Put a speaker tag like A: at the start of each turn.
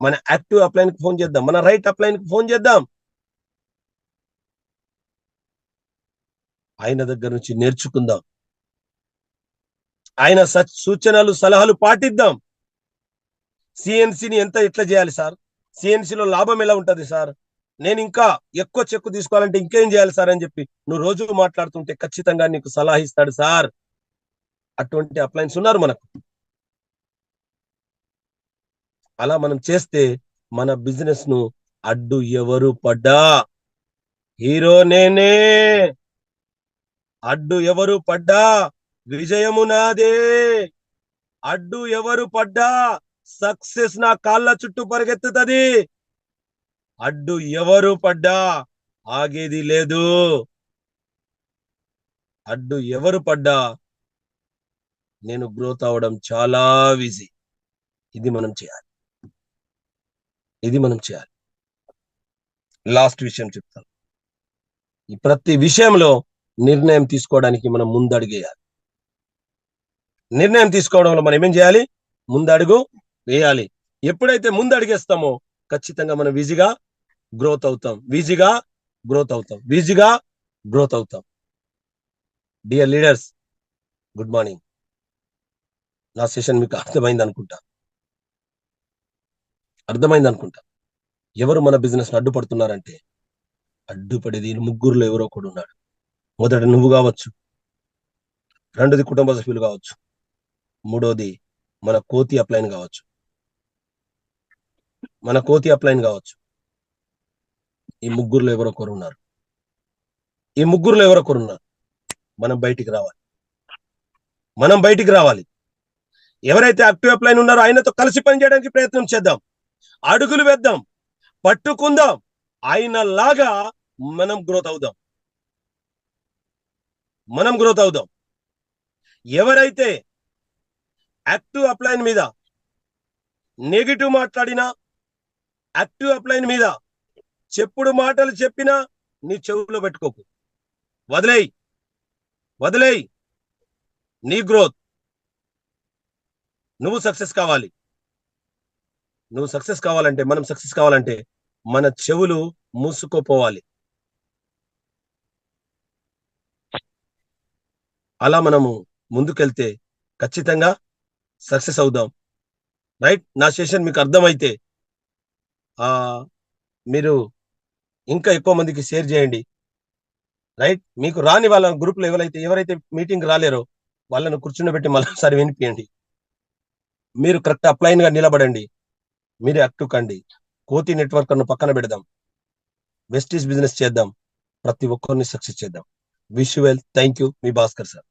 A: మన active upline కి phone చేద్దాం, మన రైట్ అప్లైన్ కి ఫోన్ చేద్దాం. ఆయన దగ్గర నుంచి నేర్చుకుందాం, ఆయన సూచనలు సలహాలు పాటిద్దాం. సిఎన్సిని ఎట్లా చేయాలి సార్, సిఎన్సిలో లాభం ఎలా ఉంటది సార్, నేను ఇంకా ఎక్కువ చెక్కు తీసుకోవాలంటే ఇంకేం చేయాలి సార్ అని చెప్పి నువ్వు రోజు మాట్లాడుతుంటే ఖచ్చితంగా నీకు సలహా ఇస్తాడు సార్. అటువంటి అప్లయన్స్ ఉన్నారు మనకు. అలా మనం చేస్తే మన బిజినెస్ ను అడ్డు ఎవరు పడ్డా, హీరో నేనే, అడ్డు ఎవరు పడ్డా విజయము నాదే, అడ్డు ఎవరు పడ్డా సక్సెస్ నా కాళ్ళ చుట్టూ పరిగెత్తుతది, అడ్డు ఎవరు పడ్డా ఆగేది లేదు, అడ్డు ఎవరు పడ్డా నేను గ్రోత్ అవడం చాలా ఈజీ. ఇది మనం చేయాలి, ఇది మనం చేయాలి. లాస్ట్ విషయం చెప్తాను, ఈ ప్రతి విషయంలో నిర్ణయం తీసుకోవడానికి మనం ముందడుగేయాలి. నిర్ణయం తీసుకోవడంలో మనం ఏం చేయాలి, ముందడుగు వేయాలి. ఎప్పుడైతే ముందడుగేస్తామో ఖచ్చితంగా మనం ఈజీగా గ్రోత్ అవుతాం, ఈజీగా గ్రోత్ అవుతాం, ఈజీగా గ్రోత్ అవుతాం. Dear leaders, good morning. నా సెషన్ మీకు అర్థమైంది అనుకుంటా, ఎవరు మన బిజినెస్ అడ్డుపడుతున్నారంటే, అడ్డుపడేది ముగ్గురులో ఎవరో కూడా ఉన్నాడు. మొదట నువ్వు కావచ్చు, రెండోది కుటుంబ సభ్యులు కావచ్చు, మూడోది మన కోతి అప్లైన్ కావచ్చు, ఈ ముగ్గురులో ఎవరో ఒకరు ఉన్నారు. మనం బయటికి రావాలి. ఎవరైతే యాక్టివ్ అప్లైన్ ఉన్నారో ఆయనతో కలిసి పనిచేయడానికి ప్రయత్నం చేద్దాం, అడుగులు వేద్దాం, పట్టుకుందాం, ఆయన లాగా మనం గ్రోత్ అవుదాం. ఎవరైతే యాక్టివ్ అప్లైన్ మీద నెగిటివ్ మాట్లాడినా, యాక్టివ్ అప్లైన్ మీద చెప్పుడు మాటలు చెప్పినా నీ చెవులో పెట్టుకోకు, వదిలేయ్. నీ గ్రోత్, నువ్వు సక్సెస్ కావాలంటే, మనం సక్సెస్ కావాలంటే మన చెవులు మూసుకోపోవాలి. అలా మనము ముందుకెళ్తే ఖచ్చితంగా సక్సెస్ అవుదాం. రైట్, నా సెషన్ మీకు అర్థమైతే మీరు ఇంకా ఎక్కువ మందికి షేర్ చేయండి. రైట్, మీకు రాని వాళ్ళ గ్రూప్ లో ఎవరైతే మీటింగ్ రాలేరో వాళ్ళను కూర్చుండబెట్టి మళ్ళీసారి వినిపియండి. మీరు కరెక్ట్ అప్లైన్ గా నిలబడండి, మీరు యాక్టివ్ కండి. కోతి నెట్వర్క్ ను పక్కన పెడదాం, వెస్టీజ్ బిజినెస్ చేద్దాం, ప్రతి ఒక్కరిని సక్సెస్ చేద్దాం. Wish you well. Thank you, me Bhaskar sir.